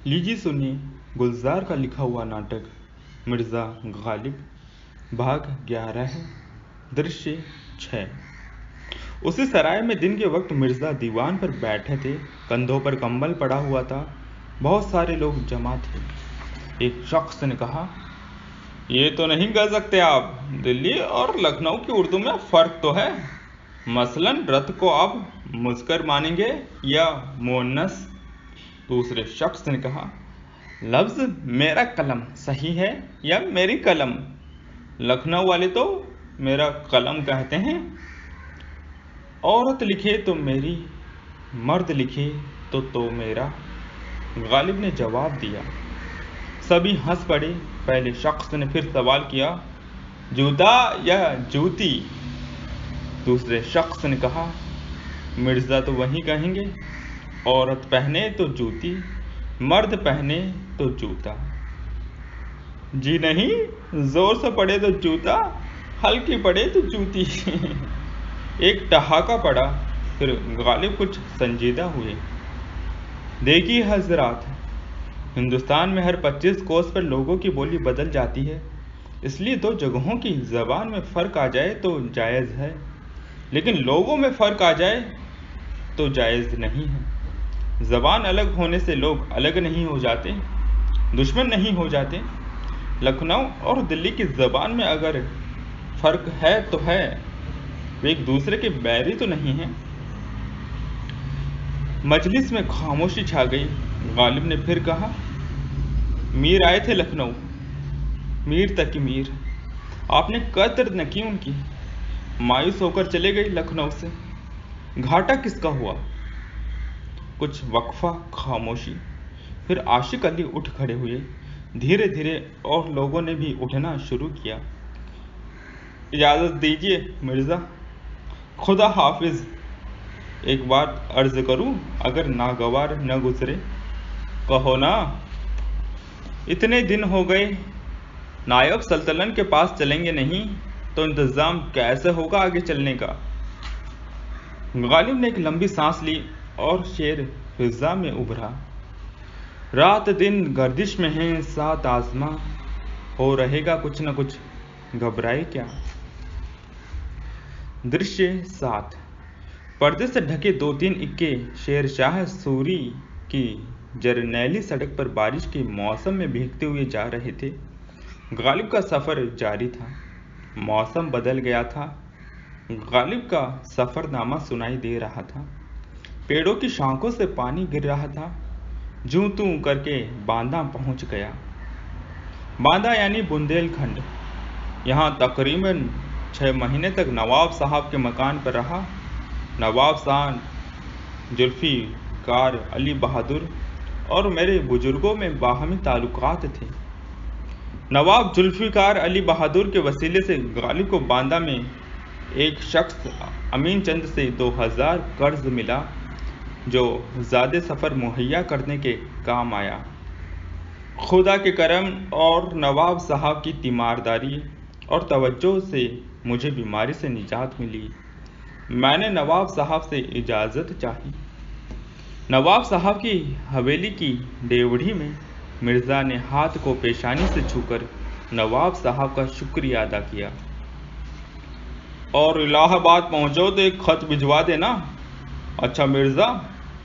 लीजिए सुनिए गुलजार का लिखा हुआ नाटक मिर्ज़ा गालिब भाग 11 है। दृश्य 6। उसी सराय में दिन के वक्त मिर्ज़ा दीवान पर बैठे थे। कंधों पर कंबल पड़ा हुआ था। बहुत सारे लोग जमा थे। एक शख्स ने कहा, ये तो नहीं कह सकते आप, दिल्ली और लखनऊ की उर्दू में फ़र्क तो है। मसलन रत को आप मुज़कर मानेंगे या मुअन्नस। दूसरे शख्स ने कहा, लफ्ज़ मेरा कलम सही है या मेरी कलम। लखनऊ वाले तो मेरा कलम कहते हैं। औरत लिखे तो मेरी, मर्द लिखे तो मेरा। गालिब ने जवाब दिया। सभी हंस पड़े। पहले शख्स ने फिर सवाल किया, जूता या जूती। दूसरे शख्स ने कहा, मिर्ज़ा तो वही कहेंगे, औरत पहने तो जूती, मर्द पहने तो जूता। जी नहीं, जोर से पड़े तो जूता, हल्की पड़े तो जूती। एक ठहाका पड़ा। फिर गालिब कुछ संजीदा हुए। देखिए हजरात, हिंदुस्तान में हर 25 कोस पर लोगों की बोली बदल जाती है। इसलिए दो जगहों की ज़बान में फ़र्क आ जाए तो जायज़ है, लेकिन लोगों में फ़र्क आ जाए तो जायज़ नहीं है। ज़बान अलग होने से लोग अलग नहीं हो जाते, दुश्मन नहीं हो जाते। लखनऊ और दिल्ली की ज़बान में अगर फ़र्क है तो है, वे एक दूसरे के बैरी तो नहीं हैं। मजलिस में खामोशी छा गई। गालिब ने फिर कहा, मीर आए थे लखनऊ, मीर तक की मीर, आपने कद्र न की उनकी। मायूस होकर चले गई लखनऊ से। घाटा किसका हुआ? कुछ वक्फा खामोशी। फिर आशिक अली उठ खड़े हुए धीरे धीरे, और लोगों ने भी उठना शुरू किया। इजाज़त दीजिए मिर्ज़ा, खुदा हाफिज। एक बात अर्ज़ करूं, अगर नागवार न गुजरे। कहो ना। इतने दिन हो गए, नायब सल्तनत के पास चलेंगे नहीं तो इंतज़ाम कैसे होगा आगे चलने का। गालिब ने एक लंबी सांस ली और शेर फिज़ा में उभरा। रात दिन गर्दिश में है सात आज़मा, हो रहेगा कुछ न कुछ, घबराए क्या। दृश्य 7। पर्दे से ढके 2-3 इक्के शेरशाह सूरी की जरनैली सड़क पर बारिश के मौसम में भीगते हुए जा रहे थे। गालिब का सफ़र जारी था। मौसम बदल गया था। गालिब का सफ़रनामा सुनाई दे रहा था। पेड़ों की शाखों से पानी गिर रहा था। जूं तूं करके बांदा पहुंच गया। बांदा यानी बुंदेलखंड। यहाँ तकरीबन 6 महीने तक नवाब साहब के मकान पर रहा। नवाब साहब जुल्फ़िकार अली बहादुर और मेरे बुजुर्गों में बाहमी ताल्लुकात थे। नवाब जुल्फ़िकार अली बहादुर के वसीले से गालिब को बांदा में एक शख्स अमीन चंद से 2000 कर्ज मिला, जो ज़्यादा सफ़र मुहैया करने के काम आया। खुदा के करम और नवाब साहब की तीमारदारी और तवज्जो से मुझे बीमारी से निजात मिली। मैंने नवाब साहब से इजाज़त चाही। नवाब साहब की हवेली की डेवढ़ी में मिर्ज़ा ने हाथ को पेशानी से छूकर नवाब साहब का शुक्रिया अदा किया। और इलाहाबाद पहुँचो तो एक ख़त भिजवा देना। अच्छा मिर्ज़ा,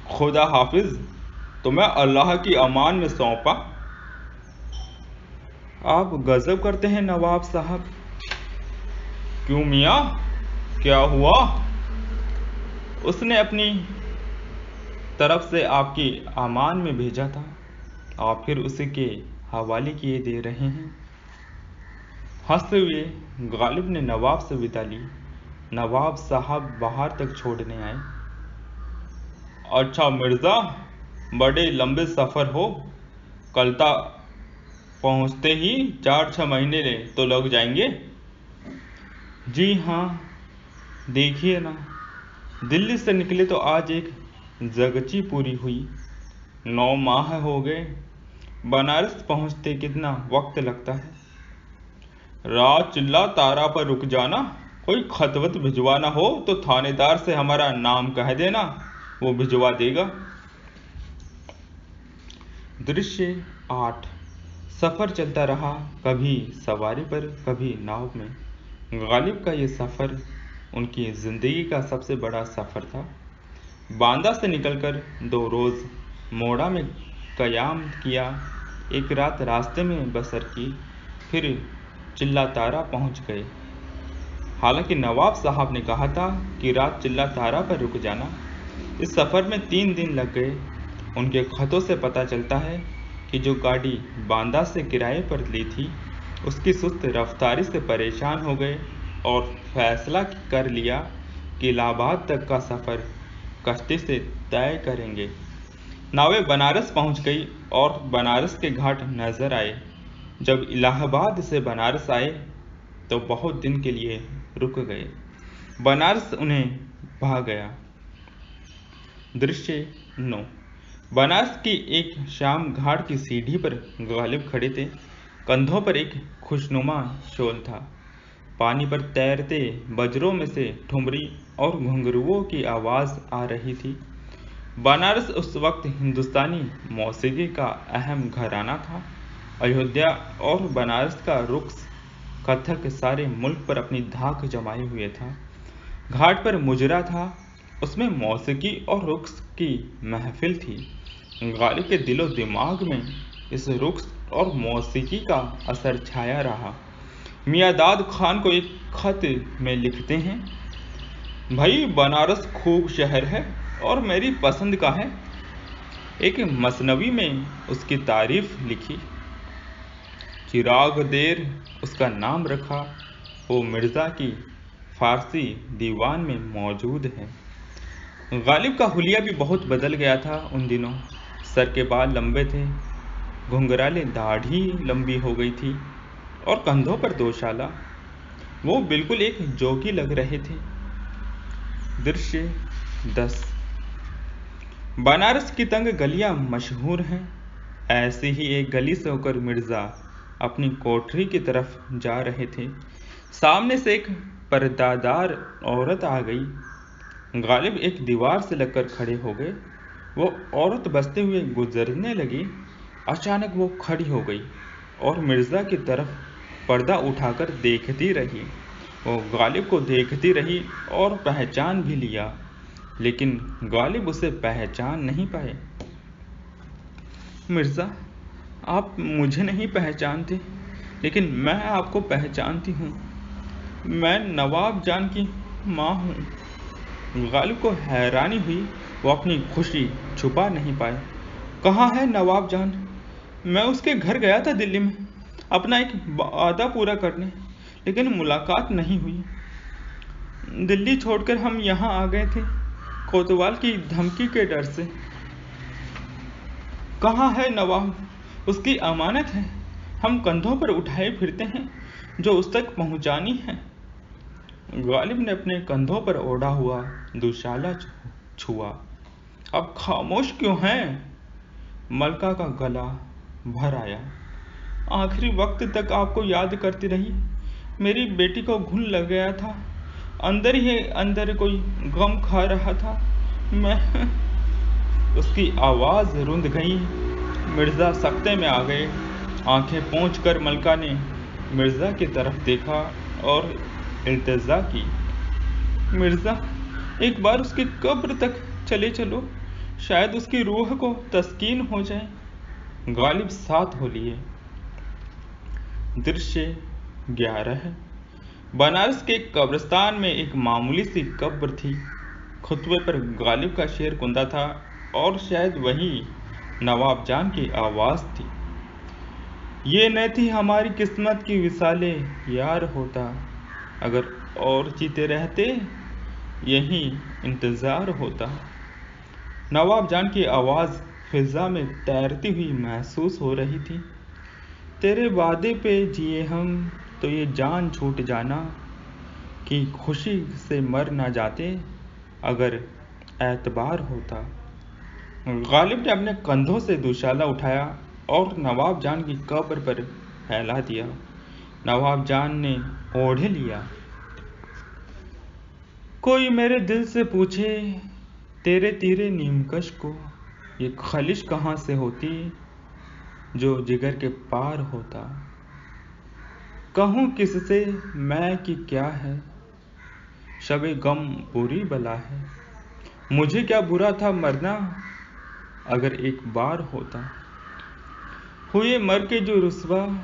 खुदा हाफिज। तो मैं अल्लाह की अमान में सौंपा। आप गज़ब करते हैं नवाब साहब। क्यों मियाँ, क्या हुआ? उसने अपनी तरफ से आपकी अमान में भेजा था, आप फिर उसी के हवाले किए दे रहे हैं। हंसते हुए गालिब ने नवाब से विदा ली। नवाब साहब बाहर तक छोड़ने आए। अच्छा मिर्ज़ा, बड़े लंबे सफ़र हो, कलता पहुँचते ही 4-6 महीने तो लग जाएंगे। जी हाँ, देखिए ना, दिल्ली से निकले तो आज एक जगची पूरी हुई। 9 माह हो गए। बनारस पहुँचते कितना वक्त लगता है। रात चिल्ला तारा पर रुक जाना। कोई खतवत भिजवाना हो तो थानेदार से हमारा नाम कह देना, वो भिजवा देगा। दृश्य 8। सफ़र चलता रहा, कभी सवारी पर कभी नाव में। गालिब का ये सफ़र उनकी ज़िंदगी का सबसे बड़ा सफ़र था। बांदा से निकलकर 2 रोज़ मोड़ा में क़याम किया, एक रात रास्ते में बसर की, फिर चिल्ला तारा पहुँच गए। हालांकि नवाब साहब ने कहा था कि रात चिल्ला तारा पर रुक जाना। इस सफ़र में 3 दिन लग गए। उनके खतों से पता चलता है कि जो गाड़ी बांदा से किराए पर ली थी उसकी सुस्त रफ्तारी से परेशान हो गए और फैसला कर लिया कि इलाहाबाद तक का सफ़र कश्ती से तय करेंगे। नावें बनारस पहुंच गई और बनारस के घाट नज़र आए। जब इलाहाबाद से बनारस आए तो बहुत दिन के लिए रुक गए। बनारस उन्हें भा गया। दृश्य 9। बनारस की एक शाम घाट की सीढ़ी पर गालिब खड़े थे। कंधों पर एक खुशनुमा शॉल था। पानी पर तैरते बजरों में से ठुमरी और घुंघरुओं की आवाज़ आ रही थी। बनारस उस वक्त हिंदुस्तानी मौसीकी का अहम घराना था। अयोध्या और बनारस का रुक्स कथक सारे मुल्क पर अपनी धाक जमाए हुए था। घाट पर मुजरा था, उसमें मौसीकी और रुक्स की महफिल थी। गालिब के दिलो दिमाग में इस रुक्स और मौसीकी का असर छाया रहा। मियाँ दाद खान को एक खत में लिखते हैं, भाई बनारस खूब शहर है और मेरी पसंद का है। एक मसनवी में उसकी तारीफ लिखी, चिराग देर उसका नाम रखा, वो मिर्ज़ा की फारसी दीवान में मौजूद है। गालिब का हुलिया भी बहुत बदल गया था उन दिनों। सर के बाल लंबे थे, घुंघराले दाढ़ी लंबी हो गई थी और कंधों पर दोशाला। वो बिल्कुल एक जोगी लग रहे थे। दृश्य 10। बनारस की तंग गलियां मशहूर हैं। ऐसी ही एक गली से होकर मिर्ज़ा अपनी कोठरी की तरफ जा रहे थे। सामने से एक पर्दादार औरत आ गई। गालिब एक दीवार से लगकर खड़े हो गए। वो औरत बसते हुए गुजरने लगी। अचानक वो खड़ी हो गई और मिर्ज़ा की तरफ पर्दा उठाकर देखती रही। वो गालिब को देखती रही और पहचान भी लिया, लेकिन गालिब उसे पहचान नहीं पाए। मिर्ज़ा, आप मुझे नहीं पहचानते, लेकिन मैं आपको पहचानती हूँ। मैं नवाब जान की माँ हूँ। गालिब को हैरानी हुई, वो अपनी खुशी छुपा नहीं पाए। कहाँ है नवाब जान? मैं उसके घर गया था दिल्ली में अपना एक वादा पूरा करने, लेकिन मुलाकात नहीं हुई। दिल्ली छोड़कर हम यहाँ आ गए थे कोतवाल की धमकी के डर से। कहाँ है नवाब? उसकी अमानत है, हम कंधों पर उठाए फिरते हैं जो उस तक पहुँचानी है। गालिब ने अपने कंधों पर ओढ़ा हुआ दुशाला छुआ। अब खामोश क्यों हैं? मलका का गला भर आया। आखिरी वक्त तक आपको याद करती रही। मेरी बेटी को घुन लग गया था, अंदर ही अंदर कोई गम खा रहा था मैं। उसकी आवाज़ रुंध गई। मिर्ज़ा सख्ते में आ गए। आंखें पोंछ कर मलका ने मिर्ज़ा की तरफ देखा और इल्तिजा की, मिर्ज़ा, एक बार उसकी कब्र तक चले चलो, शायद उसकी रूह को तस्कीन हो जाए। गालिब साथ हो लिए। दृश्य 11। बनारस के कब्रिस्तान में एक मामूली सी कब्र थी। खुतबे पर गालिब का शेर कुंदा था और शायद वही नवाब जान की आवाज़ थी। ये न थी हमारी किस्मत की विसाले यार होता, अगर और जीते रहते यही इंतज़ार होता। नवाब जान की आवाज़ फिज़ा में तैरती हुई महसूस हो रही थी। तेरे वादे पे जिए हम तो ये जान छूट जाना कि खुशी से मर ना जाते अगर एतबार होता। गालिब ने अपने कंधों से दुशाला उठाया और नवाब जान की कब्र पर फैला दिया। नवाब जान ने ओढ़े लिया। कोई मेरे दिल से पूछे तेरे तीरे नीमकश को ये खलिश कहाँ से होती, जो जिगर के पार होता। कहूँ किससे मैं कि क्या है, शबे गम बुरी बला है। मुझे क्या बुरा था मरना, अगर एक बार होता। हुए मर के जो रुसवा,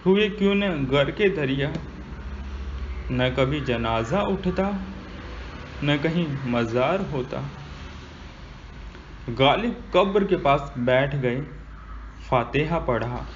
हुए क्यों न गर के दरिया। न कभी जनाजा उठता, न कहीं मजार होता। गालिब कब्र के पास बैठ गए, फातिहा पढ़ा।